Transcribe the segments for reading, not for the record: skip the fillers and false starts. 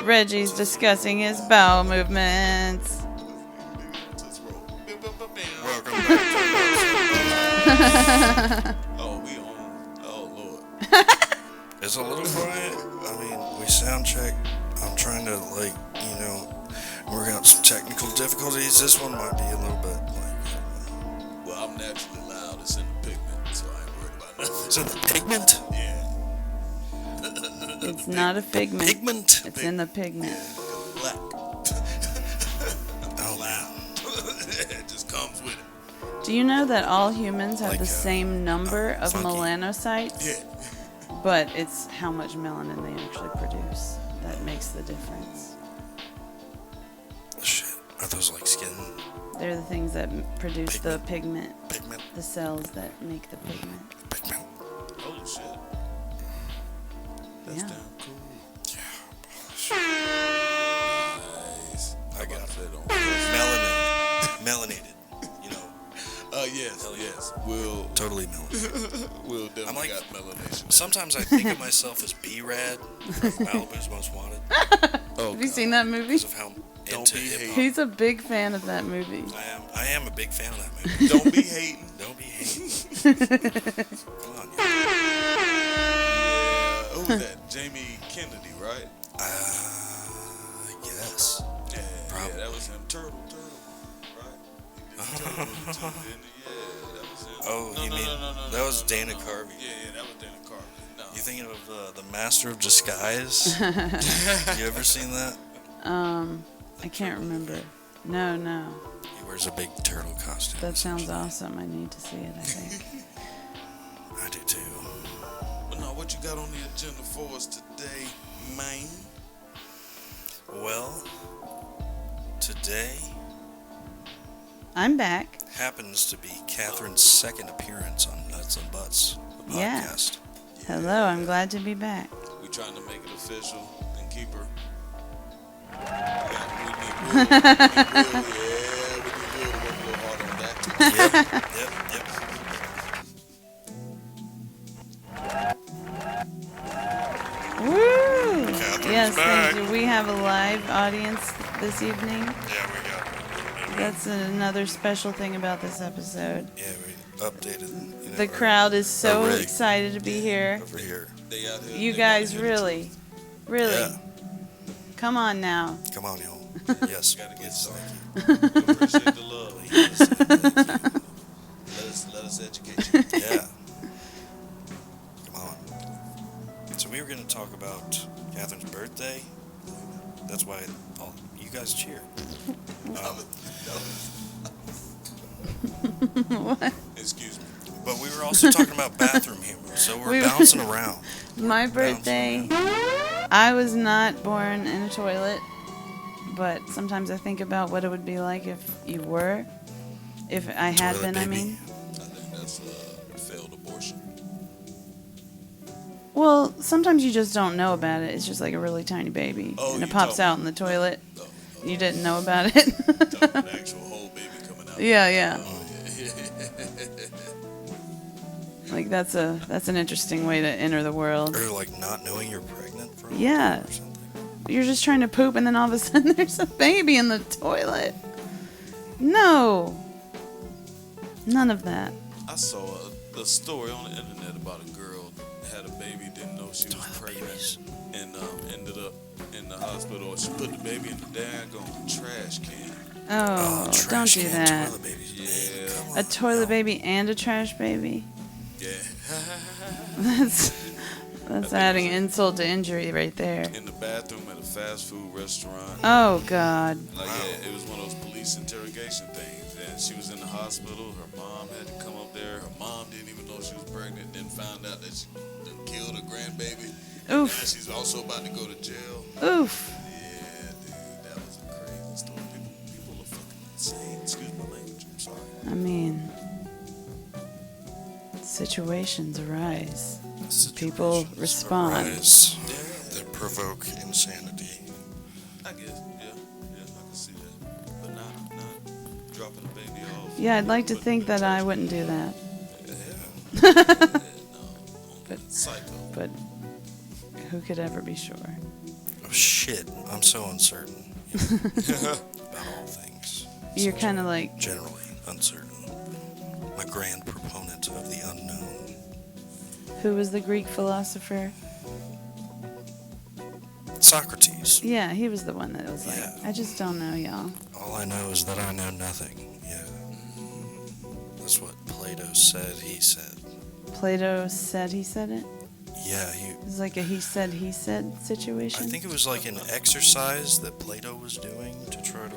Reggie's discussing his bowel movements. Welcome back to Oh, we on. Oh, Lord. It's a little quiet. I mean, we sound check. I'm trying to, work out some technical difficulties. This one might be a little bit Well, I'm naturally loud. It's in the pigment, so I ain't worried about nothing. Is it the pigment? Yeah. It's not a figment. Pigment? It's in the pigment. Black. Oh, wow. It just comes with it. Do you know that all humans have Like, the same number of funky. melanocytes? Yeah. But it's how much melanin they actually produce that makes the difference. Shit. Are those like skin They're the things that produce the pigment, pigment? the cells that make the pigment. Pigment. Holy shit. That's Yeah. damn cool. Yeah. Nice. I got it. Melanated. You know, Yes. We'll definitely I'm like- got melanation. sometimes I think of myself as B-Rad from Malibu's Most Wanted Have you seen that movie? because of how Don't into be hip hop He's a big fan of that movie. I am a big fan of that movie. Don't be hating. Don't be hating. Come on, Yeah. Who was that? Jamie Kennedy, right? yes. Yeah, Probably. that was him. Turtle, right? He did Turtle, didn't he? Yeah, that was him. Oh, No, you no, mean no, that was Dana Carvey? Yeah, that was Dana Carvey. No. You thinking of the Master of Disguise? You ever seen that? I can't remember. No. He wears a big turtle costume. That sounds awesome. I need to see it, I think. I do too. But no, what you got on the agenda for us today, man? Well, today I'm back. happens to be Kathryn's second appearance on Nuts and Butts, the Yeah. podcast. Hello, I'm glad to be back. We trying to make it official and keep her. We need Will. We need Will to work a little hard on that. Yep. Woo! Kathryn's Yes, back. thank you. We have a live audience this evening. Yeah, we got it. That's another special thing about this episode. Yeah, we updated. The crowd is so rig. excited to be here. over here. They out here. You they guys out here. really, Yeah. come on now. Come on, y'all. Yes, Gotta get yes, some. thank you. We appreciate the love. Yes, thank you. Let us educate you. Yeah. Come on. So we were going to talk about Kathryn's birthday. That's why you guys cheered. What? Excuse me. But we were also talking about bathroom humor, so we're We were- bouncing around. My birthday, I was not born in a toilet, but sometimes I think about what it would be like if you were. If I had Toilet been, I baby. mean. I think that's a failed abortion. Well, sometimes you just don't know about it. It's just like a really tiny baby. Oh, and it you pops talking- out in the toilet. No. You didn't know about it? Talking about the actual whole baby coming out. Yeah. Oh, yeah. Like that's an interesting way to enter the world. Or like not knowing you're pregnant for a Yeah. or something. You're just trying to poop and then all of a sudden there's a baby in the toilet. No. None of that. I saw a story on the internet about a girl that had a baby, didn't know she was pregnant, babies. and ended up in the hospital. She put the baby in the daggone trash can. Oh, don't trash do can that. Toilet babies. Yeah. Man, come A on, toilet no. baby and a trash baby? Yeah. That's adding insult to injury right there. In the bathroom at a fast food restaurant. Oh, God. Like, yeah, it was one of those police interrogation things. And she was in the hospital. Her mom had to come up there. Her mom didn't even know she was pregnant. Then found out that she done killed her grandbaby. And Oof. now she's also about to go to jail. Oof. Yeah, dude, that was a crazy story. People are fucking insane. Excuse my language. I'm sorry. I mean, situations arise. People respond. Arise that provoke insanity. I guess, yeah, I can see that. But not dropping the baby off. Yeah, I'd like to think that I wouldn't do that. Yeah, no, But- psycho. But who could ever be sure? Oh, shit. I'm so uncertain about all things. You're kind of like, Generally uncertain. I'm a grand proponent of the unknown. who was the Greek philosopher? Socrates. Yeah, he was the one that was like, Yeah. I just don't know, y'all. All I know is that I know nothing. Yeah. That's what Plato said he said. Plato said he said it? Yeah, It was like a he said situation? I think it was like an exercise that Plato was doing to try to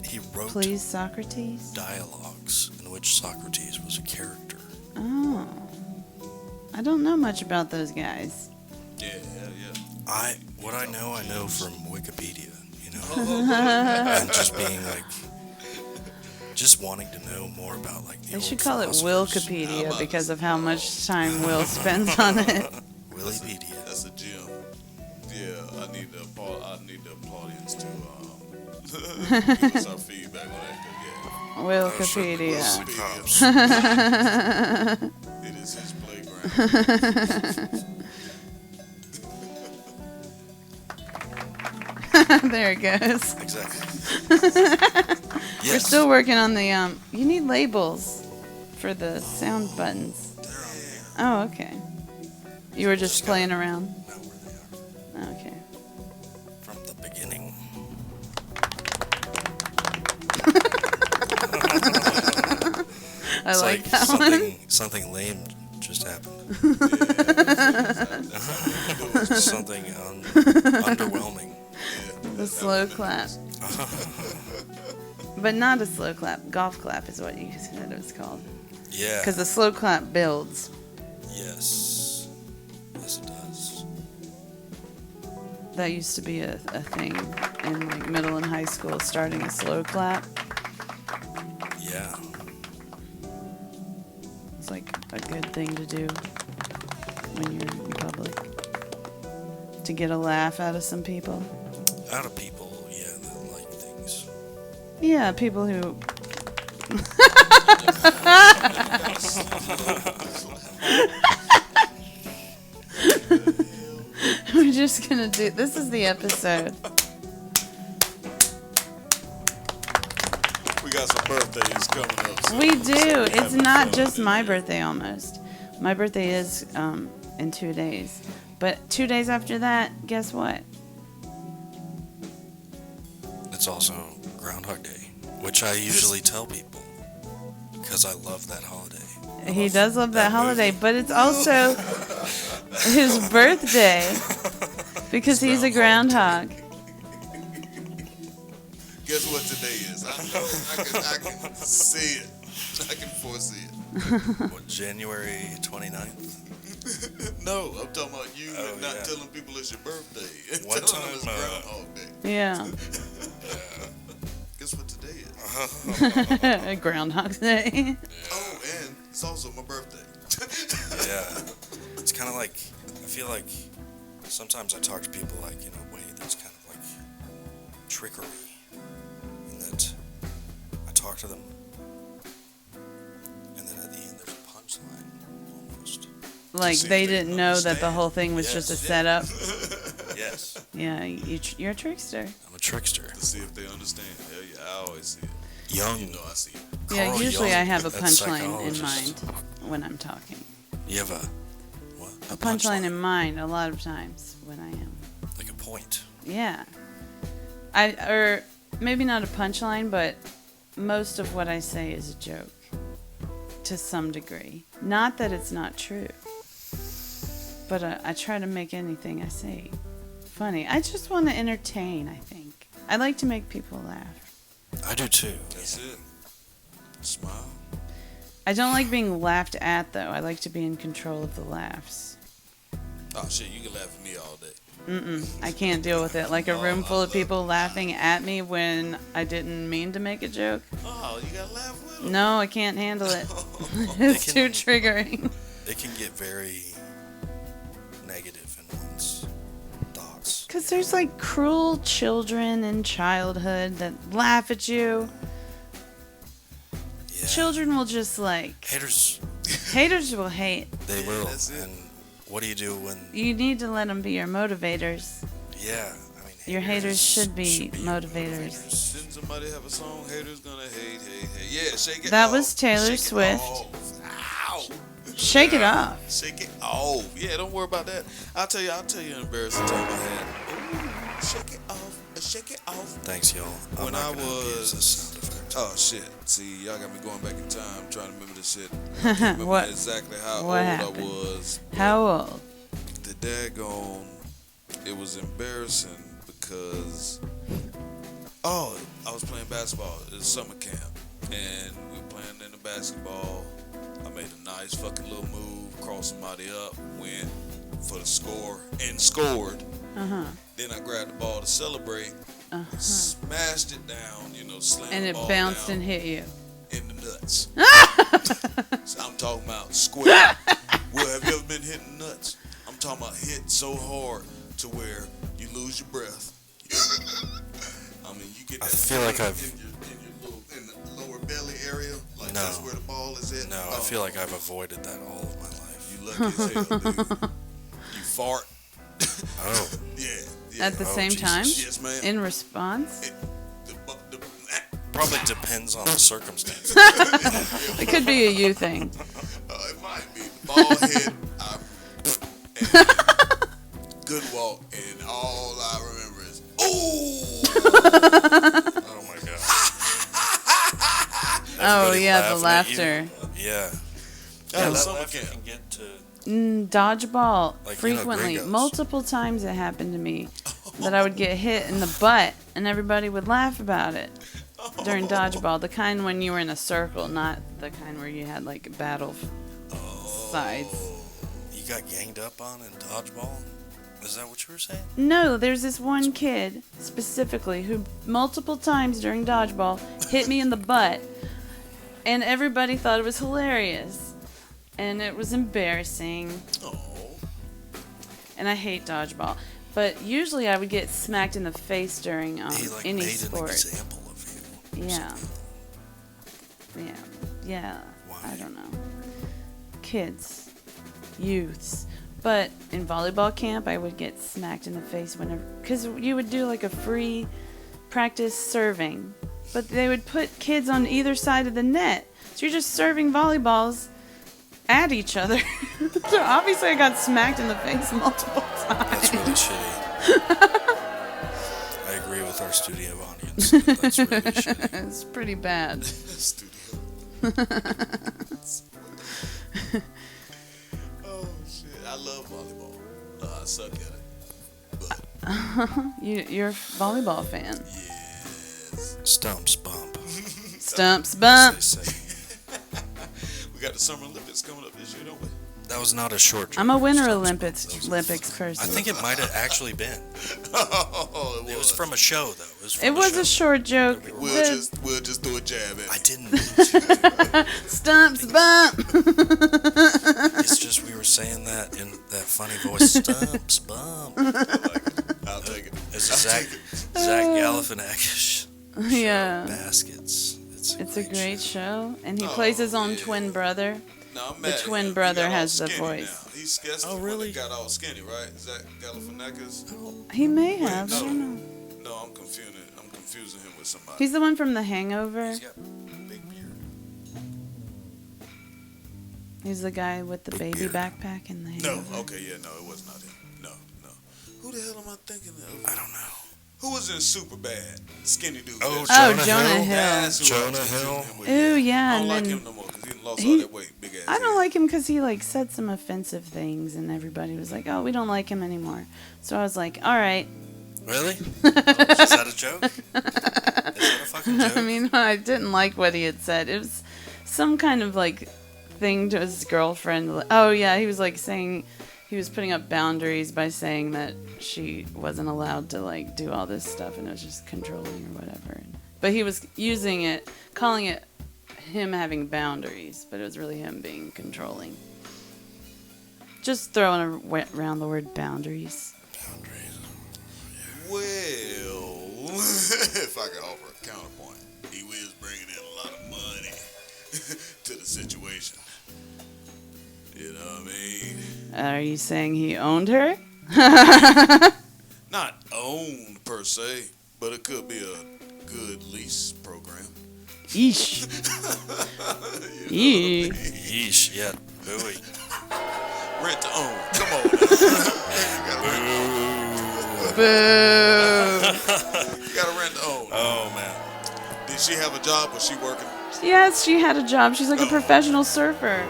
he wrote Please, Socrates? dialogues in which Socrates was a character. Oh. I don't know much about those guys. Yeah. What I know from Wikipedia, you know. And just being like, just wanting to know more about like the They old should call it philosophers. Willcopedia because of how much time Will spends on it. Willypedia. That's a gem. Yeah, I need the applaudience to give us our feedback on that. 'Cause, Willcopedia. it is his playground. There it goes. Exactly. We're Yes. still working on the, you need labels for the sound buttons. Oh, okay. You were just playing around? Know where they are Okay. from the beginning. I It's like that one. something lame just happened. Something underwhelming. The slow clap. But not a slow clap. Golf clap is what you said it was called. Yeah. Because the slow clap builds. Yes. Yes, it does. That used to be a thing in like middle and high school, starting a slow clap. Yeah. It's like a good thing to do when you're in public. To get a laugh out of some people. Out of people, yeah, that like things. Yeah, people who... We're just gonna do... This is the episode. We got some birthdays coming up. So We do. we're It's having not fun just with my it. birthday almost. My birthday is in 2 days. But 2 days after that, guess what? It's also Groundhog Day, which I usually tell people because I love that holiday. He does love that holiday, movie. but it's also his birthday because he's a groundhog. Guess what today is? I know. I can see it. I can foresee it. What, January 29th? No, I'm talking about you Oh, not yeah. telling people it's your birthday. One Telling them time, it's Groundhog Day. Yeah. Guess what today is? Groundhog Day. Oh, and it's also my birthday. Yeah. It's kind of like, I feel like sometimes I talk to people like in a way that's kind of like trickery. In that I talk to them, and then at the end there's a punchline almost. Like see if they they didn't know that the understand. whole thing was just a Yes. setup. Yes. Yeah, you're a trickster. I'm a trickster. To see if they understand. Hell yeah, I always see it. Young. You know I see it. Yeah, Carl usually Jung, I have a that punchline in psychologist. mind when I'm talking. You have a what? A punchline in mind a lot of times when I am. Like a point. Yeah. Or maybe not a punchline, but most of what I say is a joke to some degree. Not that it's not true, but I try to make anything I say funny. I just want to entertain, I think. I like to make people laugh. I do too. That's it. Smile. I don't like being laughed at, though. I like to be in control of the laughs. Oh shit, you can laugh at me all day. I can't deal with it. Like a room full of people laughing at me when I didn't mean to make a joke. Oh, you gotta laugh with them. No, I can't handle it. It's too triggering. It can get very negative in one's thoughts. Because there's like cruel children in childhood that laugh at you. Yeah. Children will just like, Haters, haters will hate. they will. that's it. And what do you do when? You need to let them be your motivators. Yeah, I mean, Your haters should be your motivators. Didn't somebody have a song? Haters gonna hate. Yeah, shake it. That off. was Taylor Shake it Swift. off. Ow. Shake it off. Shake it off. Yeah, don't worry about that. I'll tell you an embarrassing time I had. Ooh, shake it off. Shake it off. Thanks, y'all. I'm When not I gonna abuse this was. sound effect. Oh shit! See, y'all got me going back in time, trying to remember this shit. I can't remember What- exactly how what old happened? I was. How old? The daggone, it was embarrassing because, I was playing basketball. It was summer camp, and we were playing in the basketball. I made a nice fucking little move, crossed somebody up, went for the score, and scored. Then I grabbed the ball to celebrate, smashed it down, slammed And the it ball bounced down and hit you. in the nuts. So I'm talking about square. Well, have you ever been hitting nuts? I'm talking about hit so hard to where you lose your breath. I mean, you get that I feel like feeling I've- in the lower belly area, like No. that's where the ball is at. No, I feel like I've avoided that all of my life. You lucky as hell, dude. You fart. Oh, Yeah. At the Oh, same Jesus. time? Yes, ma'am. In response? probably depends on the circumstances. It could be a you thing. It might be. Ball hit. And good walk. And all I remember is, ooh. Oh my god. Oh, Everybody yeah, the laughing at you. laughter. Yeah. Yeah, that summer laughter camp. can get to. Dodgeball, Like, frequently, gringos. multiple times it happened to me that I would get hit in the butt and everybody would laugh about it during dodgeball. The kind when you were in a circle, not the kind where you had like battle sides. You got ganged up on in dodgeball? Is that what you were saying? No, there's this one kid specifically who multiple times during dodgeball hit me in the butt and everybody thought it was hilarious. And it was embarrassing. Oh. And I hate dodgeball. But usually I would get smacked in the face during He like any made sport. an example of you. Yeah. Yeah. Why? I don't know. Kids. Youths. But in volleyball camp, I would get smacked in the face whenever. Because you would do like a free practice serving. But they would put kids on either side of the net. So you're just serving volleyballs at each other. So obviously I got smacked in the face multiple times. That's really shitty. I agree with our studio audience. That's really shitty. It's pretty bad. Studio. Oh, shit. I love volleyball. I suck at it. But, You're a volleyball fan. yes. Stumps bump. Stumps as bump. they say. We got the Summer Olympics coming up this year, don't we? That was not a short joke. I'm a Winter Stumps Olympics bump. Olympics I person. think it might have actually been. Oh, It was from a show, though. It was a short joke. We'll just do a jab at I it. didn't mean to. Stumps bump. It's just we were saying that in that funny voice. Stumps bump. I'll take it. It's a Zach Galifianakis Yeah. Baskets. It's a great show. And he plays his own yeah. twin brother. No, I'm The mad at twin him. He brother got all has the skinny voice. now. He's skinny. Oh, really? Got all skinny, right? Zach Galifianakis? He may have. I no. don't know. No, I'm confusing him with somebody. He's the one from The Hangover. He's got big beard. He's the guy with the Big baby beard. backpack in The No, Hangover. okay, yeah, no, it was not him. No. Who the hell am I thinking of? I don't know. Who was in Superbad? Skinny dude. Oh, That's- Jonah Hill. that's who I was Jonah confusing Hill. him with, Ooh, yeah, I don't and like then him no more because he lost he- all that weight. Big ass. I don't head. like him because he like said some offensive things, and everybody was like, "Oh, we don't like him anymore." So I was like, "All right." Really? Is that a joke? Is that a fucking joke? I mean, I didn't like what he had said. It was some kind of like thing to his girlfriend. Oh yeah, he was like saying he was putting up boundaries by saying that she wasn't allowed to like do all this stuff, and it was just controlling or whatever. But he was using it, calling it him having boundaries, but it was really him being controlling. Just throwing around the word boundaries. Well, if I could offer a counterpoint, he was bringing in a lot of money to the situation. You know what I mean? Are you saying he owned her? Not owned per se, but it could be a good lease program. Yeesh. You know what I mean? Yeesh, yeah, booey. Rent to own. Come on. Boo. You gotta rent to own. Oh, man. Did she have a job? Was she working? Yes, she had a job. She's like a professional surfer.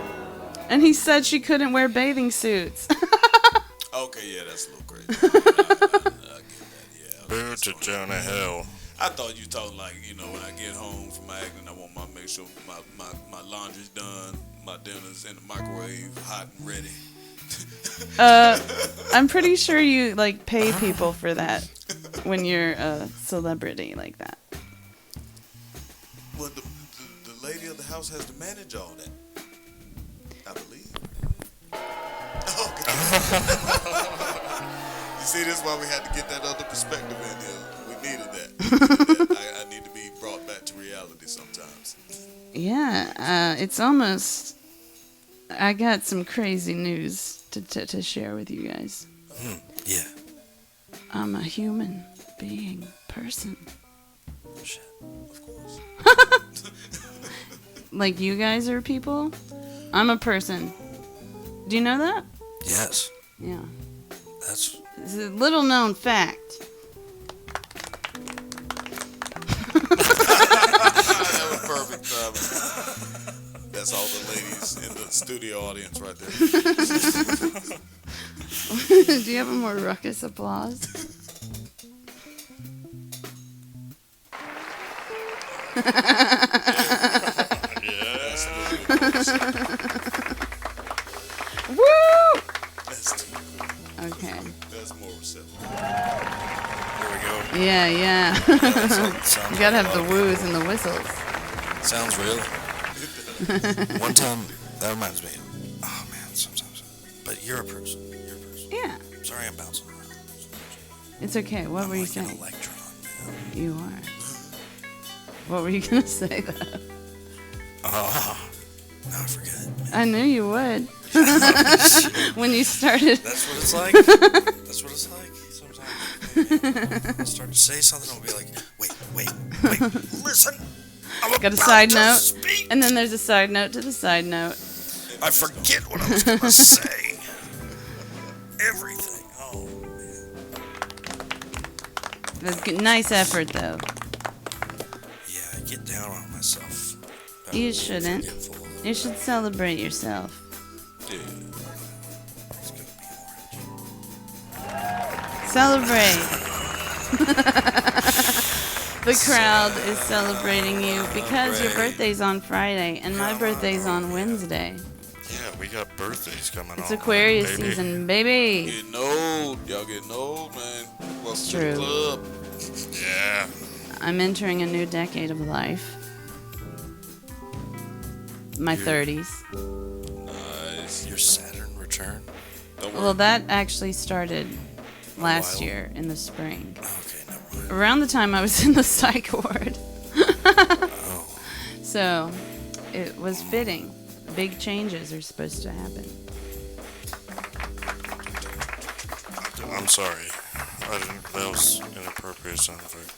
And he said she couldn't wear bathing suits. Okay, yeah, that's a little crazy. I get that, yeah. Boo to Jonah Hill. I thought you talking like, you know, when I get home from acting, I want to make sure my laundry's done, my dinner's in the microwave, hot and ready. I'm pretty sure you like pay people for that when you're a celebrity like that. Well, the lady of the house has to manage all that, I believe. Okay. You see, this is why we had to get that other perspective in here. We needed that. I need to be brought back to reality sometimes. Yeah, it's almost. I got some crazy news to share with you guys. Yeah. I'm a human being person. Shit. Of course. Like you guys are people. I'm a person. Do you know that? Yes. Yeah. That's... It's a little known fact. That was perfect. That's all the ladies in the studio audience right there. Do you have a more ruckus applause? Yes. Woo! That's too cool. Okay. That's more receptive. Here we go. Yeah. Sounds You gotta have like the love. woos and the whistles. Sounds real. One time, that reminds me. Oh, man, sometimes. But you're a person. Yeah. Sorry I'm bouncing around. It's okay. What I'm were you like an saying? electron, man. You are. What were you gonna say though? Oh, now I forget. I knew you would. When you started. That's what it's like. That's what it's like. Sometimes I'll start to say something, I'll be like, wait, listen. I'm Got a about side to note. speak. And then there's a side note to the side note. I forget what I was going to say. Everything. Oh, man. That's good. Nice effort though. Yeah, I get down on myself. You shouldn't. Forgetful. You should celebrate yourself. Yeah. It's going to be orange. Celebrate. The crowd is celebrating you because your birthday's on Friday and my birthday's on Wednesday. Yeah, we got birthdays coming It's on. Aquarius baby. season, baby. Getting old. Y'all getting old, man. Welcome to True. the club. Yeah. I'm entering a new decade of life. My 30s. Nice. Your Saturn return? Don't worry. Well, that actually started last while. year in the spring. Okay, never mind. Around the time I was in the psych ward. Oh. So, it was fitting. Big changes are supposed to happen. I'm sorry. That was inappropriate sound effect.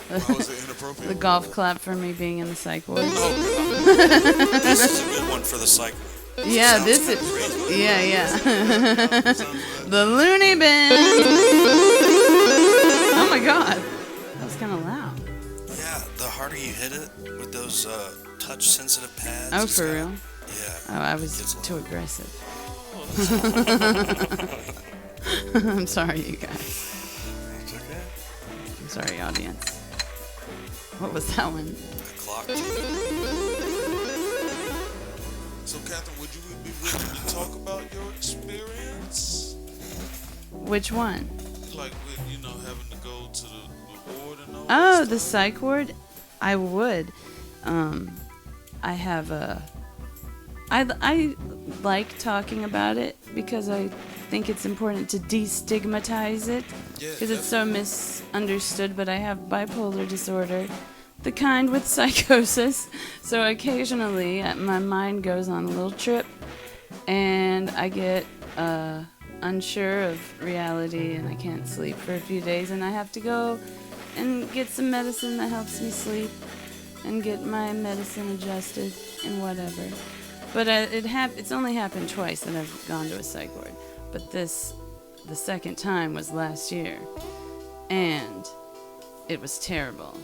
Why was it inappropriate? The golf clap for me being in the psych ward. This is a good one for the cycle. Yeah, this is. Yeah. The loony bin. Oh my god. That was kind of loud. Yeah, the harder you hit it with those touch-sensitive pads. Oh, it's for got- real? Yeah. Oh, I was Gets too loud. aggressive. I'm sorry, you guys. It's okay. I'm sorry, audience. What was that one? The clock. So, Kathryn, would you be willing to talk about your experience? Which one? Like, with, you know, having to go to the ward and all Oh, that the stuff? psych ward? I would. I have a... I like talking about it because I think it's important to destigmatize it Yeah, because it's so misunderstood, but I have bipolar disorder, the kind with psychosis, so occasionally my mind goes on a little trip and I get unsure of reality, and I can't sleep for a few days, and I have to go and get some medicine that helps me sleep and get my medicine adjusted and whatever. But it's only happened twice that I've gone to a psych ward. But the second time was last year, and it was terrible.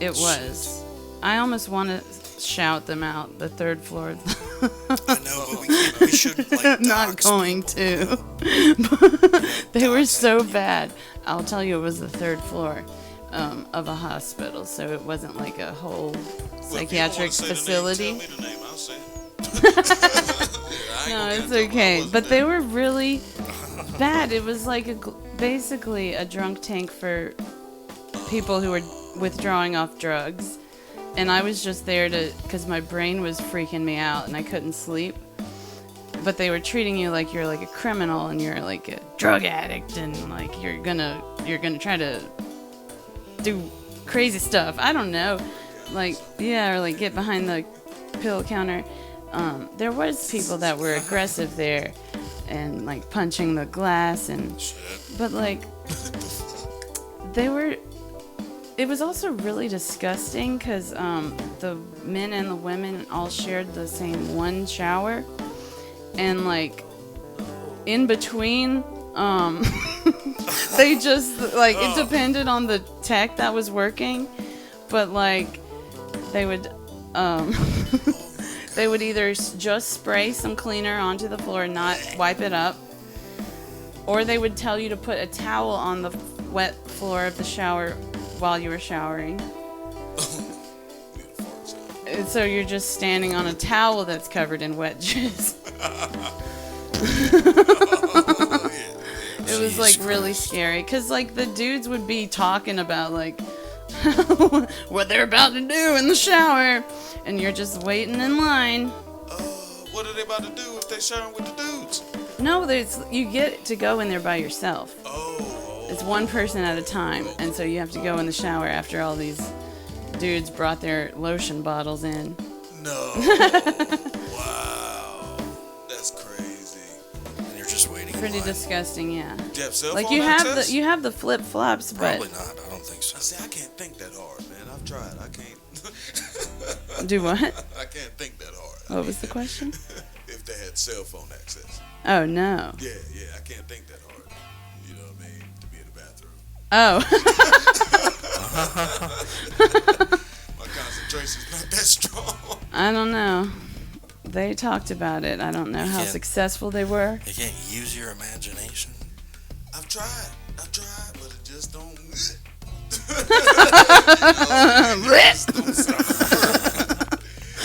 It was. I almost want to shout them out the third floor. I know, but we should like. Not going to. They were so bad. I'll tell you, it was the third floor of a hospital, so it wasn't like a whole psychiatric facility. Tell me the name, I'll say it. No, it's okay. But they were really bad. It was like basically a drunk tank for people who were withdrawing off drugs. And I was just there because my brain was freaking me out and I couldn't sleep. But they were treating you like you're like a criminal and you're like a drug addict and like you're gonna try to do crazy stuff. I don't know. Like, yeah, or like get behind the pill counter. There was people that were aggressive there and like punching the glass but like it was also really disgusting because the men and the women all shared the same one shower, and like in between they just like it depended on the tech that was working, but like they would they would either just spray some cleaner onto the floor and not wipe it up, or they would tell you to put a towel on the wet floor of the shower while you were showering. And so you're just standing on a towel that's covered in wet jizz. It was like really scary because like the dudes would be talking about like what they're about to do in the shower, and you're just waiting in line. What are they about to do if they showering with the dudes? No, you get to go in there by yourself. It's one person at a time, and so you have to go in the shower after all these dudes brought their lotion bottles in. No. Wow. That's crazy. And you're just waiting. Pretty disgusting, yeah. Do you have cell like phone you access? have the flip flops, but Probably not. I don't think so. See, I can't think that hard, man. I've tried. I can't. Do what? I can't think that hard. What was the question? If they had cell phone access. Oh no. Yeah, I can't think that hard. You know what I mean? To be in the bathroom. Oh. My concentration's not that strong. I don't know. They talked about it. I don't know how successful they were. You can't use your imagination. I've tried, but it just don't.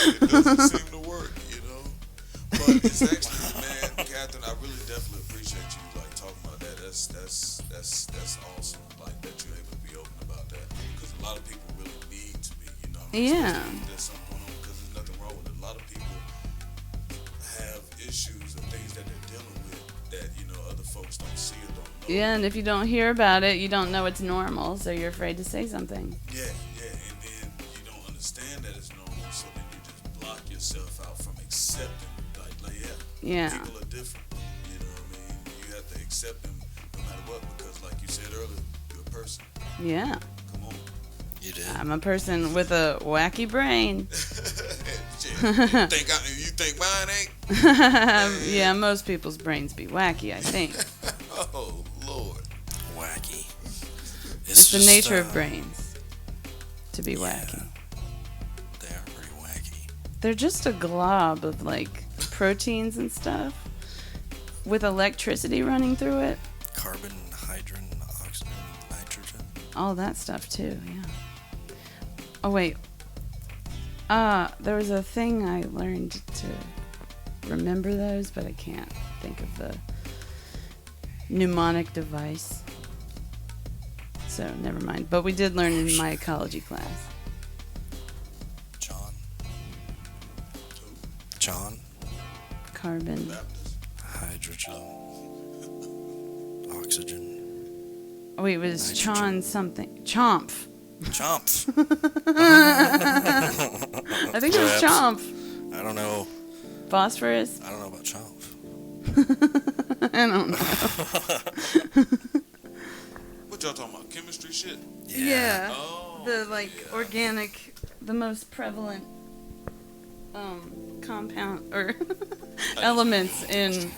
It doesn't seem to work, you know. But it's actually, man, Kathryn, I really definitely appreciate you like talking about that. That's awesome. Like that you're able to be open about that, because a lot of people really need to be, you know. Yeah. There's something going on because there's nothing wrong with it. A lot of people have issues and things that they're dealing with that, you know, other folks don't see or don't know. Yeah, and if you don't hear about it, you don't know it's normal, so you're afraid to say something. Yeah, and then you don't understand that it's normal, so then you just block yourself out from accepting, yeah. People are different, you know what I mean? You have to accept them no matter what, because like you said earlier, you're a person. Yeah. Come on. You did. I'm a person with a wacky brain. You think mine ain't? Yeah, most people's brains be wacky, I think. Oh, Lord. Wacky. It's the nature of brains to be wacky. They are pretty wacky. They're just a glob of like proteins and stuff with electricity running through it. Carbon, hydrogen, oxygen, nitrogen. All that stuff too, yeah. Oh wait. There was a thing I learned to remember those, but I can't think of the mnemonic device. So never mind. But we did learn in my ecology class. John. Carbon. Hydrogen. Oxygen. Oh wait, it was Nitrogen. Chon something. Chomp. Chomp. I think it was Perhaps. Chomp. I don't know. Phosphorus. I don't know about Chomp. I don't know. What y'all talking about? Chemistry shit? Yeah. Oh, The yeah. organic, the most prevalent compound or elements in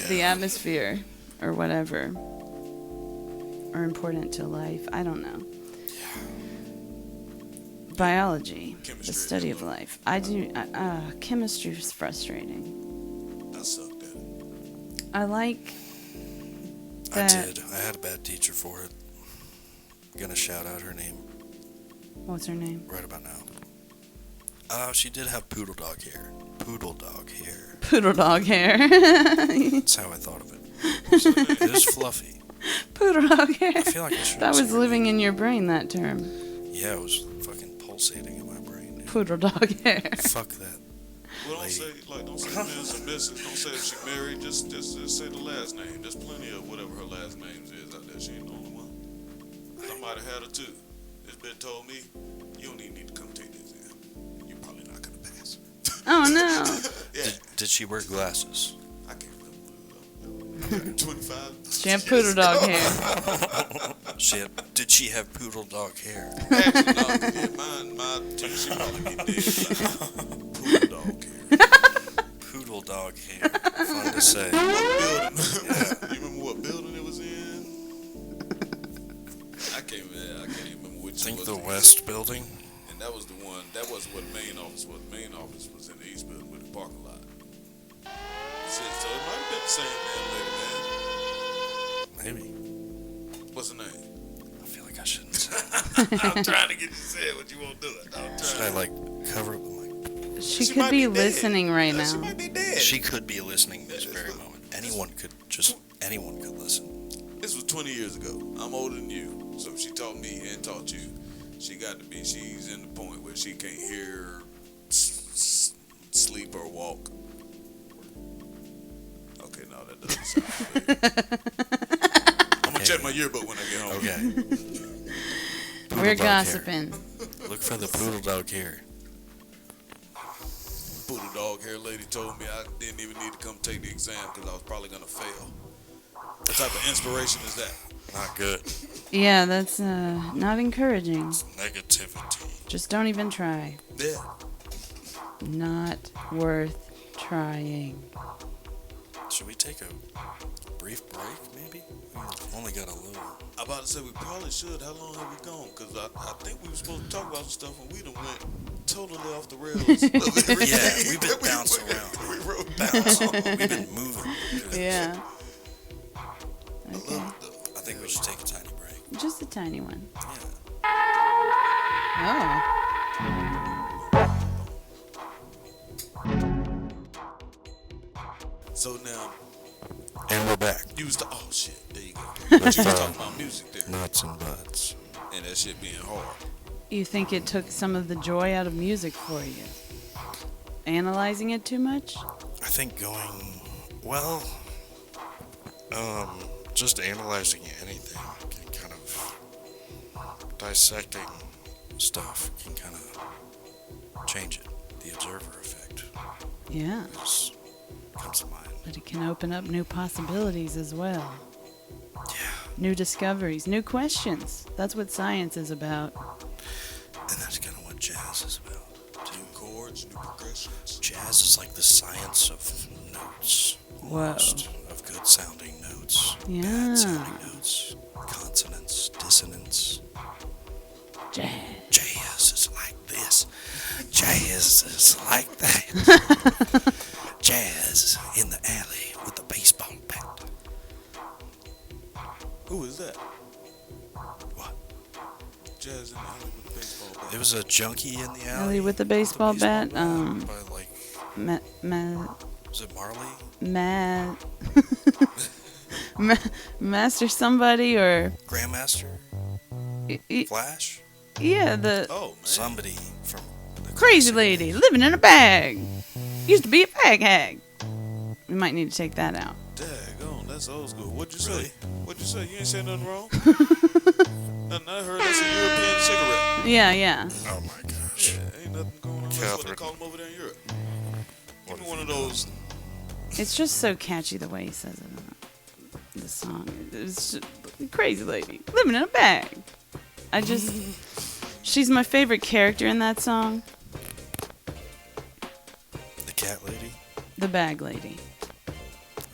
the atmosphere or whatever are important to life. I don't know. Biology, Chemistry the study is of life. I do. Chemistry is frustrating. I sucked at it. I like I that. did. I had a bad teacher for it. I'm gonna shout out her name What's her name? right about now. She did have poodle dog hair. Poodle dog hair. Poodle dog hair. That's how I thought of it. It is fluffy. Poodle dog hair. I feel like I should. That was living in your brain, that term. Yeah, it was fucking pulsating in my brain. Dude. Poodle dog hair. Fuck that. Well, don't Lady. say Ms. and Mrs. Don't say if she married. Just say the last name. There's plenty of whatever her last name is out there. She ain't the only one. Somebody had her too. It's been told me you don't even need to come take this exam. You're probably not gonna pass. Oh no. Yeah, Did she wear glasses? I can't remember. 25. She had poodle dog hair. Did she have poodle dog hair? Actually, no, yeah, my teacher, she probably be dead. Poodle dog hair. Poodle dog hair. Fun to say. What building? You remember what building it was in? I can't remember which. Think it was. the West building? And that was the one. That wasn't what the main office was. The main office was in the East building with the parking lot. So it might have been the same damn lady, man. Maybe. What's her name? I feel like I shouldn't say. I'm trying to get you to say it, but you won't do it. Should I cover up the mic? She could might be dead. listening right She now. might be dead. She could be listening this very moment. Anyone could listen. This was 20 years ago. I'm older than you, so if she taught me and taught you, she's in the point where she can't hear, sleep, or walk. Okay, no, that doesn't sound familiar. I'm gonna check my yearbook when I get home. Okay. Poodle We're dog hair. gossiping. Look for the poodle dog hair. Poodle dog hair lady told me I didn't even need to come take the exam because I was probably gonna fail. What type of inspiration is that? Not good. Yeah, that's not encouraging. Negativity. Just don't even try. Yeah. Not worth trying. Should we take a brief break, maybe? We've only got a little. I'm about to say we probably should. How long have we gone? Because I think we were supposed to talk about some stuff and we done went totally off the rails. Yeah, we've been bouncing around. We wrote Bouncing. We've been moving. Yeah. I Okay. love it though. I think we should take a tiny break. Just a tiny one. Yeah. Oh. So now, And we're back. you was oh shit, there you go. With But you was talking about music there. Nuts and Butts. And that shit being hard. You think it took some of the joy out of music for you? Analyzing it too much? I think just analyzing anything can kind of dissecting stuff can kind of change it. The observer effect Yeah. just comes to mind. But it can open up new possibilities as well. Yeah, New discoveries, new questions. That's what science is about. and that's kind of what jazz is about. New chords, new progressions. Jazz is like the science of notes. Whoa. Almost, of good sounding notes. Yeah. Bad sounding notes. Consonants, dissonance. Jazz. Jazz is like this. Jazz is like that. Jazz in the alley with a baseball bat. Who is that? What? Jazz in the alley with the baseball bat. There was a junkie in the alley. Ellie with the baseball bat. By like, was it Marley? Master somebody or Grandmaster? Flash? yeah, the Oh man. Somebody from the crazy classic lady days. living in a bag. Used to be a bag hag. We might need to take that out. Daggone, that's old school. What'd you Really? say? What'd you say? You ain't say nothing wrong? Nothing I heard. That's a European cigarette. Yeah. Oh my gosh. Yeah, ain't nothing going on. That's what they Kathryn. call them over there in Europe. Give me one of those. It's just so catchy the way he says it in the song. It's just, crazy lady living in a bag. She's my favorite character in that song. The cat lady? The bag lady.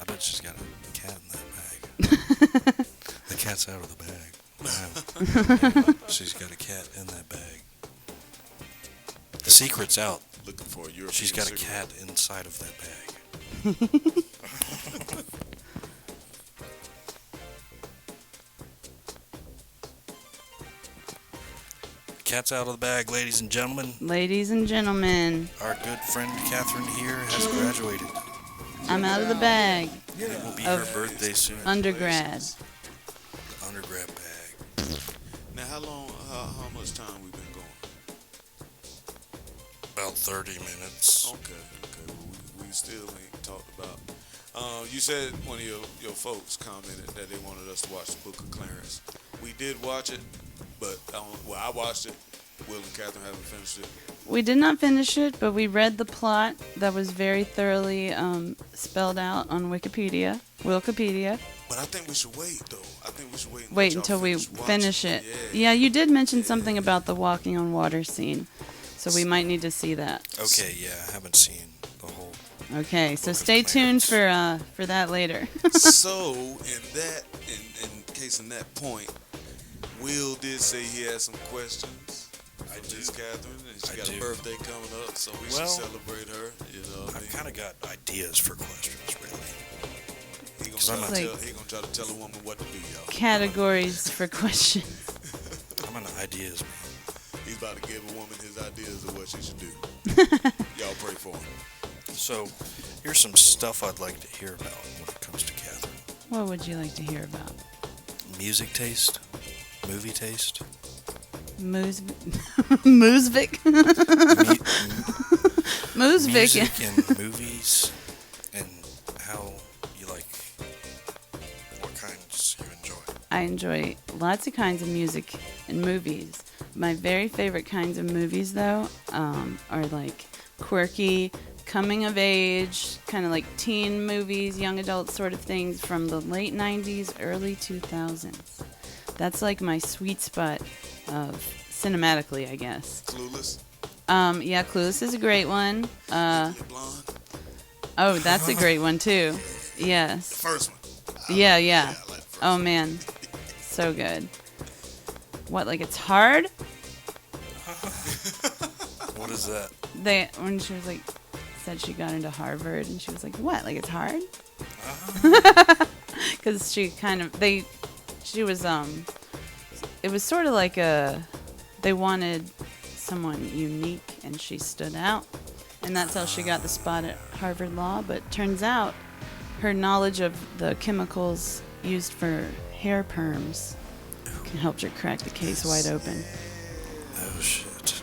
I bet she's got a cat in that bag. The cat's out of the bag. Wow. She's got a cat in that bag. The secret's out. Looking for a European She's got a cigarette. cat inside of that bag. Cat's out of the bag, ladies and gentlemen. Ladies and gentlemen, Our good friend Kathryn here has graduated. I'm out of the bag. It will be Of her birthday soon. Undergrad. The undergrad bag. Now, how much time we been going? About 30 minutes. Okay. Well, we still ain't talked about. You said one of your folks commented that they wanted us to watch the Book of Clarence. We did watch it, but I watched it. Will and Kathryn haven't finished it. We did not finish it, but we read the plot that was very thoroughly spelled out on Wikipedia. But I think we should wait, though. I think we should wait. Wait until we finish it. Yeah, you did mention something about the walking on water scene, so we might need to see that. Okay, yeah, I haven't seen the whole. Okay, so Book of stay tuned Clarence. for that later. So, in case in that point, Will did say he had some questions. I do. Miss Kathryn, and she I got do. a birthday coming up, so we Well, should celebrate her. You know what I mean? I've kind of got ideas for questions, really. He gonna 'cause I'm try to tell a woman what to do, y'all. Categories for questions. I'm an ideas man. He's about to give a woman his ideas of what she should do. Y'all pray for him. So, here's some stuff I'd like to hear about when it comes to Kathryn. What would you like to hear about? Music taste, movie taste, Moosvik? Moosvik. music and movies, and how you like, what kinds you enjoy. I enjoy lots of kinds of music and movies. My very favorite kinds of movies, though, are like quirky, coming of age, kind of like teen movies, young adult sort of things from the late 90s, early 2000s. That's like my sweet spot of cinematically, I guess. Clueless. Yeah, Clueless is a great one. Legally Blonde. Oh, that's a great one too. Yes. The first one. Yeah. I like the first Oh man, so good. What, like it's hard? What is that? When she was like, said she got into Harvard, and she was like, what, like it's hard? Because she was it was sort of like they wanted someone unique, and she stood out, and that's how she got the spot at Harvard Law. But turns out her knowledge of the chemicals used for hair perms helped her crack the case wide open. Oh shit.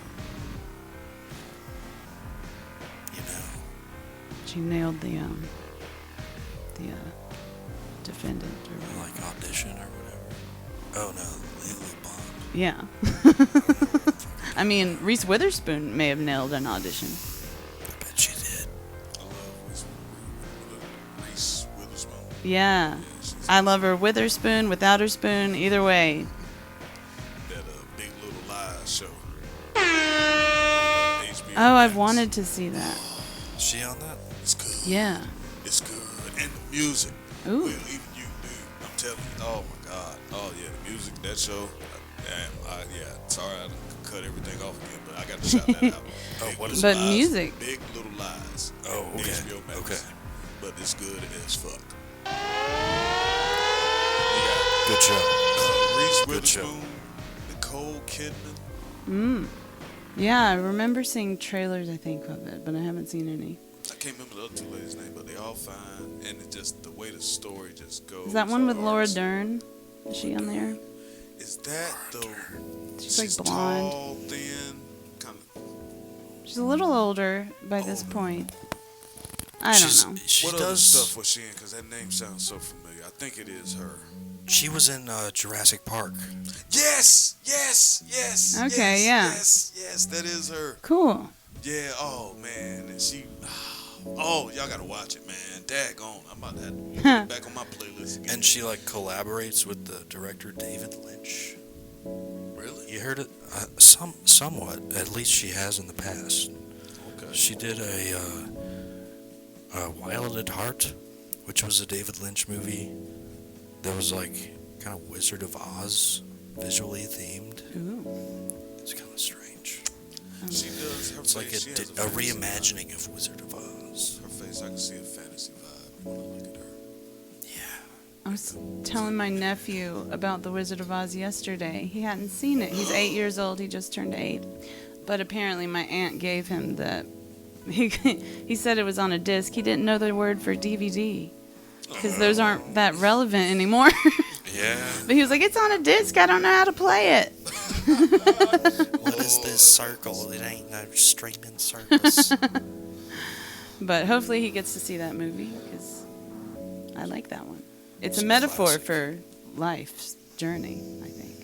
You know. She nailed the defendant. Or Like audition or whatever. Oh no, Legally Blonde. yeah. I mean, Reese Witherspoon may have nailed an audition. I bet she did. I love Reese Witherspoon. Yeah. I love her with her spoon, without her spoon, either way. That Big Little Lies show. HBO Oh, I've Max. wanted to see that. Is she on that? It's good. Yeah. It's good. And the music. Ooh. Well, even you, dude. I'm telling you. Oh my God. Oh yeah, the music. That show. Damn. Yeah. Sorry, I cut everything off again, but I got to shout that out. Oh, what is But Lies, music. Big Little Lies. Oh, okay. HBO Max. Okay. But it's good as fuck. Good show. Reese Good show. Witherspoon, Nicole Kidman. Yeah, I remember seeing trailers, I think, of it, but I haven't seen any. I can't remember the other two ladies' name, but they all fine, and it just the way the story just goes. Is that one with Laura Arts. Dern? Is she on there? Is that though? She's like blonde. Tall, thin, kind of. She's a little older by this point. I don't know. She What other does. stuff was she in? Because that name sounds so familiar. I think it is her. She was in Jurassic Park. Yes. Okay, yeah. Yes, that is her. Cool. Yeah. Oh man, and she. Oh, y'all gotta watch it, man. daggone, I'm about to have to get back on my playlist again. And she like collaborates with the director David Lynch. Really? You heard it? Somewhat. At least she has in the past. Okay. She did a Wild at Heart, which was a David Lynch movie that was like kind of Wizard of Oz visually themed. Ooh. It's kind of strange. She does. Her It's like face, she has a fantasy reimagining of Wizard of Oz. vibe. Her face, I can see a fantasy vibe when I look at her. I was telling my nephew about The Wizard of Oz yesterday. He hadn't seen it. He's 8 years old. He just turned 8. But apparently my aunt gave him the... He said it was on a disc. He didn't know the word for DVD. Because those aren't that relevant anymore. Yeah. But he was like, it's on a disc. I don't know how to play it. What is this circle? It ain't no streaming service. But hopefully he gets to see that movie. Because I like that one. It's a It's a metaphor classic. for life's journey, I think.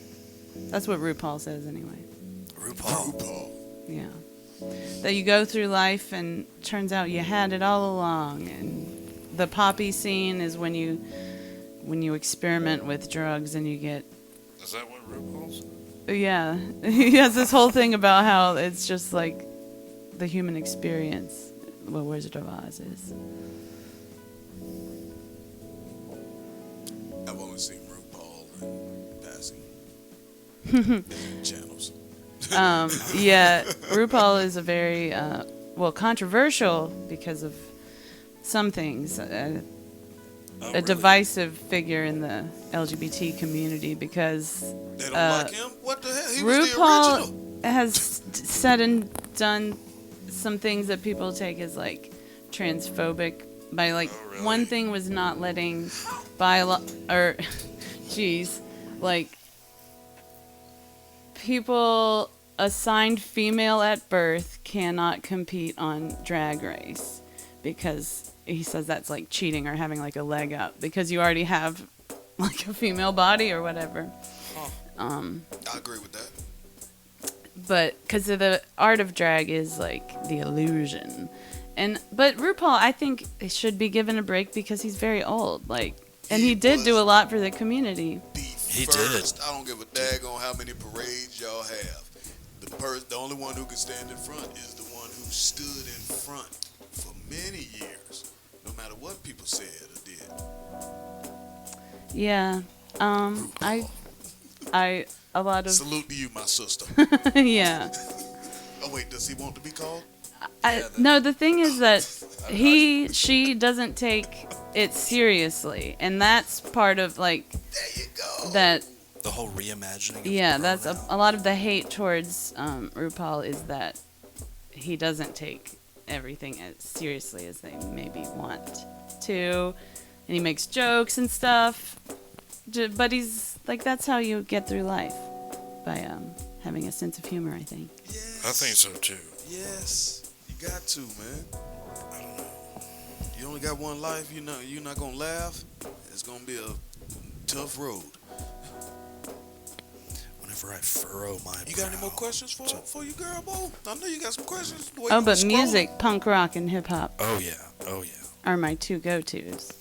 That's what RuPaul says anyway. RuPaul. Yeah. That you go through life and turns out you had it all along. And the poppy scene is when you experiment with drugs and you get... Is that what RuPaul's? Yeah. He has this whole thing about how it's just like the human experience, what Wizard of Oz is. I've only seen RuPaul in passing channels. Yeah, RuPaul is a very, controversial because of some things. A divisive figure in the LGBT community because They don't like him? What the hell? He was the original. RuPaul has said and done some things that people take as like transphobic. By like Oh, really? one thing was not letting people assigned female at birth cannot compete on Drag Race because he says that's like cheating or having like a leg up because you already have like a female body or whatever. I agree with that. But because of the art of drag is like the illusion. But RuPaul, I think, should be given a break because he's very old. Like, and he did do a lot for the community. He First, I don't give a daggone how many parades y'all have. The only one who can stand in front is the one who stood in front for many years, no matter what people said or did. Yeah. A lot of Salute to you, my sister. yeah. Oh wait, does he want to be called? No, the thing is that she doesn't take it seriously, and that's part of like There you go. that. The whole reimagining. Of Yeah, the that's pronoun. a lot of the hate towards RuPaul is that he doesn't take everything as seriously as they maybe want to, and he makes jokes and stuff. But he's like, that's how you get through life, by having a sense of humor, I think. Yes. I think so too. Yes, you got to, man. I don't know. You only got one life. You know, you're not gonna laugh. It's gonna be a tough road. Whenever I furrow my You got any more brow- questions for you, girl, Bo? I know you got some questions. The way Oh, you but scrolling. music, punk rock, and hip hop Oh yeah. are my two go-tos.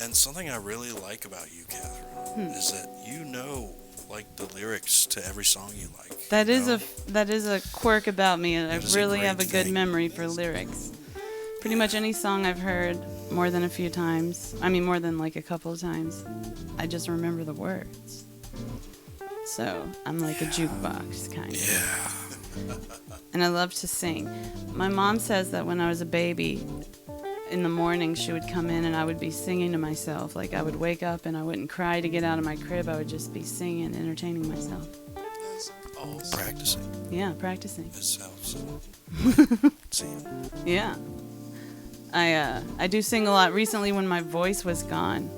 And something I really like about you, Kathryn, is that you know like the lyrics to every song you like. That you is know? that is a quirk about me, and I It is a really great have a good thing. memory for lyrics. Pretty much any song I've heard more than a few times, I mean more than like a couple of times, I just remember the words. So I'm like a jukebox kind of. Yeah. And I love to sing. My mom says that when I was a baby, in the morning she would come in and I would be singing to myself. Like I would wake up and I wouldn't cry to get out of my crib. I would just be singing, entertaining myself. That's awesome. Practicing. Yeah, practicing. This helps. See. Yeah. I do sing a lot. Recently when my voice was gone,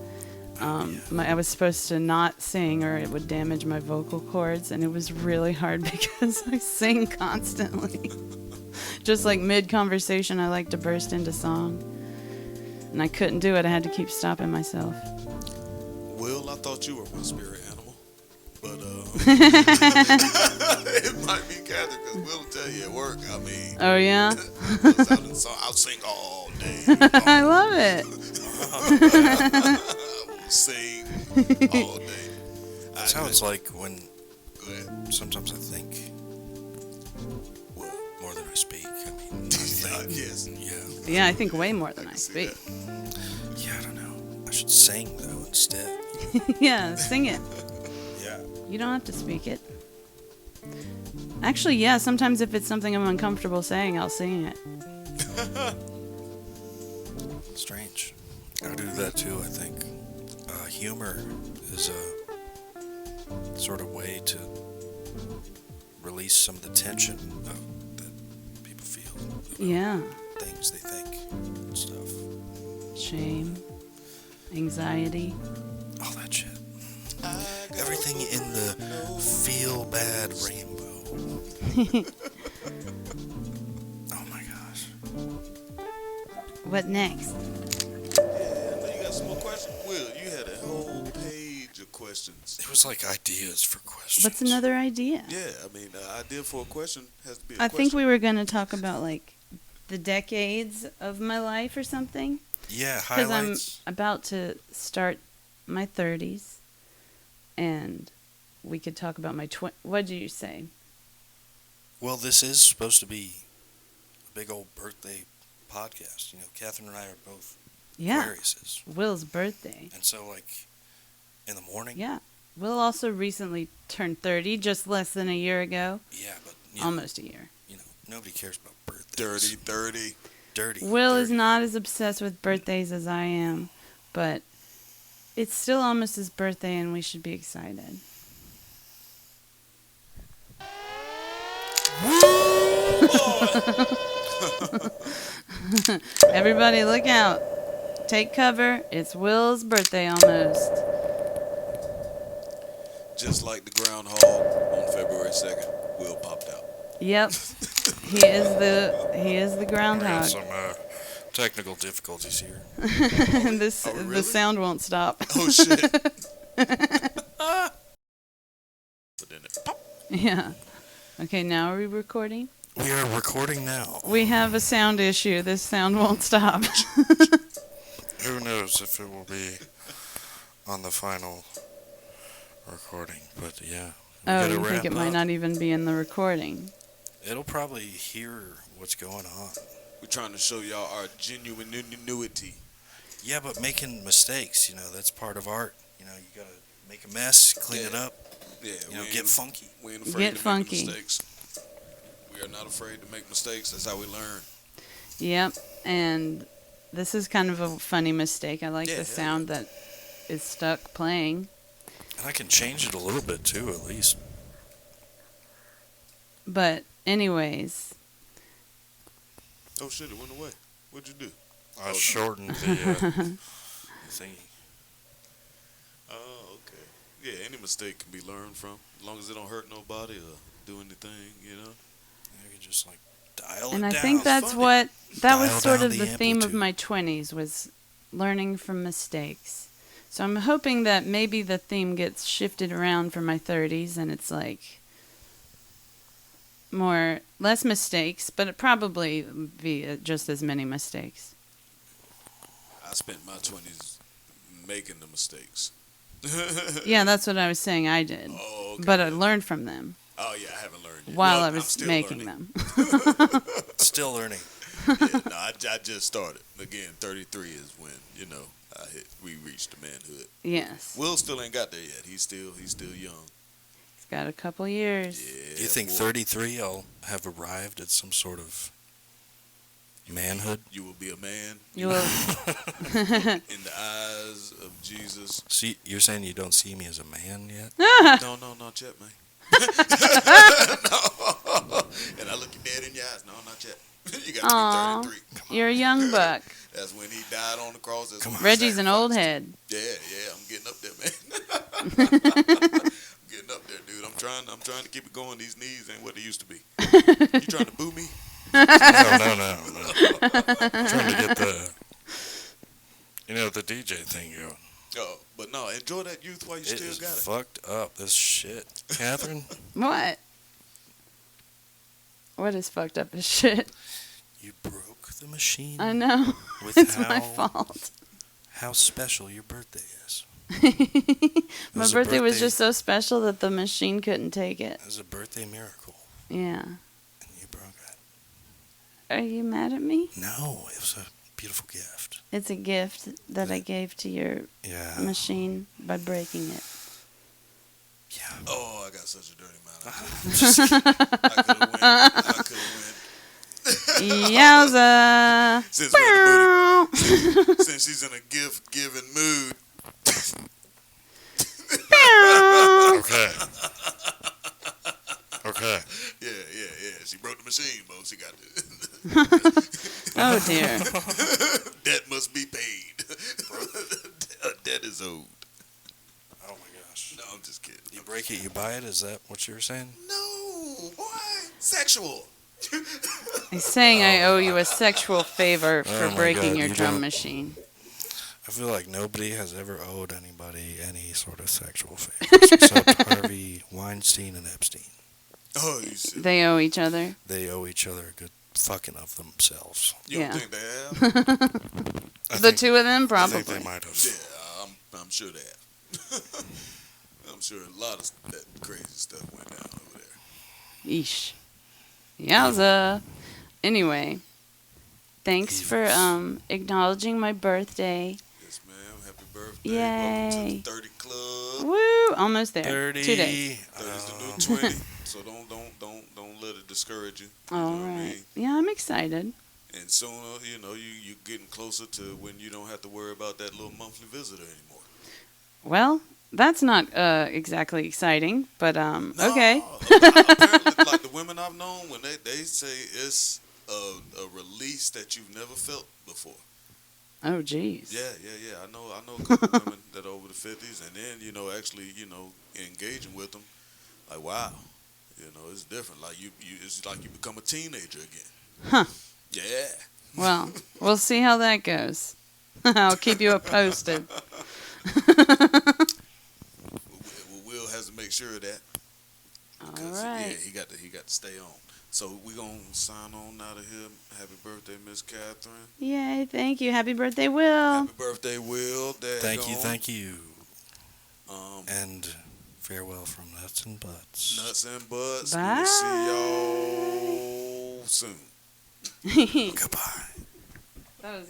I was supposed to not sing or it would damage my vocal cords, and it was really hard because I sing constantly. Just like mid-conversation, I like to burst into song. And I couldn't do it. I had to keep stopping myself. Will, I thought you were my spirit animal, but it might be Kathryn because Will tell you at work. Oh, yeah? I'll sing all day. I love it. Sing all day. That's how it's like when Go ahead. sometimes I think, well, more than I speak. I mean, I think, Yes. yeah. Yeah, I think way more than I see speak. Yeah, I don't know. I should sing, though, instead. Yeah, sing it. Yeah. You don't have to speak it. Actually, yeah, sometimes if it's something I'm uncomfortable saying, I'll sing it. Strange. I do that, too, I think. Humor is a sort of way to release some of the tension that people feel about Yeah. things they think and stuff. Shame, anxiety. All that shit. Everything in the feel bad rainbow. Oh my gosh. What next? Yeah, I know you got some more questions. Will, you had a whole page of questions. It was like ideas for questions. What's another idea? Yeah, I mean, the idea for a question has to be a I question. think we were going to talk about like the decades of my life or something. Yeah, Because I'm highlights. about to start my 30s. And we could talk about my what did you say? Well, this is supposed to be a big old birthday podcast. You know, Kathryn and I are both Yeah. Aquariuses. Will's birthday. And so, like, in the morning. Yeah. Will also recently turned 30, just less than a year ago. Yeah, but, you know, Almost a year. you know, nobody cares about birthdays. Dirty, 30. Dirty. Will is dirty. not as obsessed with birthdays as I am, but it's still almost his birthday and we should be excited. Everybody look out. Take cover. It's Will's birthday almost. Just like the groundhog on February 2nd, Will popped out. Yep. He is the We got groundhog. some technical difficulties here. This Oh, really? the sound won't stop. Oh, shit. But then it popped. Yeah. Okay, now are we recording? We are recording now. We have a sound issue. This sound won't stop. Who knows if it will be on the final recording, but yeah. We Oh, gotta you think wrap it might up. not even be in the recording? It'll probably hear what's going on. We're trying to show y'all our genuine ingenuity. Yeah, but making mistakes, you know, that's part of art. You know, you gotta make a mess, clean it up, Yeah, you know, we get ain't- funky. We ain't afraid Get to funky. make mistakes. We are not afraid to make mistakes. That's how we learn. Yep. And this is kind of a funny mistake. I like Yeah, the yeah. sound that is stuck playing. And I can change it a little bit too, at least. But anyways, Oh, shit, it went away. What'd you do? I Oh, shortened the thingy. Oh, okay. Yeah, any mistake can be learned from. As long as it don't hurt nobody or do anything, you know? You can just like dial and it I down. think that's funny. what that was Dial sort down of the the theme of amplitude. my 20s was learning from mistakes. So I'm hoping that maybe the theme gets shifted around for my 30s and it's like less mistakes, but it probably be just as many mistakes. I spent my 20s making the mistakes. Yeah, that's what I was saying I did. Oh, okay. But I learned from them Oh, yeah, I haven't learned yet. while Well, I I'm was still making learning. them. Still learning. Yeah, no, I just started. Again, 33 is when, you know, we reached the manhood. Yes. Will still ain't got there yet. He's still young. He's got a couple years. Yeah. Do you think boy. 33 I'll have arrived at some sort of manhood? You will be a man You will. in the eyes of Jesus. See, you're saying you don't see me as a man yet? No, not yet, man. No. And I look you dead in your eyes. No, not yet. You got Aw. to be 33. You're a young buck. That's when he died on the cross. That's Come when on. he Reggie's an old sacrificed. head. Yeah, I'm getting up there, man. I'm getting up there, dude. I'm trying to keep it going. These knees ain't what they used to be. You trying to boo me? No. Trying to get the DJ thing going. Oh, but no, enjoy that youth while you It still is got it. fucked up, this shit. Kathryn, What? What is fucked up as shit? you broke the machine. I know. With It's how, my fault. how special your birthday is. My was a birthday was birthday- just so special that the machine couldn't take it. It was a birthday miracle, Yeah. and you broke it. Are you mad at me? No, it was a beautiful gift. It's a gift that I gave to your Yeah. machine by breaking it. Yeah. Oh, I got such a dirty mouth. I could have went. I could have went. Yowza! Since we're in the mood, since she's in a gift-giving mood. Okay. Okay. Yeah. She broke the machine, Bo. She got it. Oh dear. Debt must be paid. Debt is owed. Oh my gosh. No, I'm just kidding. You break it, you buy it. Is that what you were saying? No, boy. Sexual. He's saying I owe you a sexual favor for Oh my breaking God, your you drum don't- machine. I feel like nobody has ever owed anybody any sort of sexual favors except Harvey Weinstein and Epstein. Oh, you see. They owe each other. They owe each other a good fucking of themselves. You Yeah. don't think they have? I The think- two of them, I probably. think they might have. Yeah, I'm sure they have. I'm sure a lot of that crazy stuff went down over there. Yeesh. Yowza. Anyway, thanks for acknowledging my birthday. Yes, ma'am. Happy birthday. Yay. Welcome to the 30 Club. Woo! Almost there. 30. 2 days. 30's the new 20. So don't let it discourage you. You All know what I right. mean? Yeah, I'm excited. And sooner, you're getting closer to when you don't have to worry about that little monthly visitor anymore. Well, that's not exactly exciting, but No, okay. Apparently, like the women I've known, when they say it's a release that you've never felt before. Oh, jeez. Yeah. I know a couple women that are over the 50s, and then actually engaging with them, like wow, it's different. Like it's like you become a teenager again. Huh. Yeah. Well, we'll see how that goes. I'll keep you posted. Will has to make sure of that. All Because, right. Yeah, he got to stay on. So we're gonna sign on out of here. Happy birthday, Miss Kathryn. Yay! Thank you. Happy birthday, Will. Happy birthday, Will. Thank you. Um, And farewell from Nuts and Butts. Nuts and Butts. Bye. We'll see y'all soon. Goodbye. That was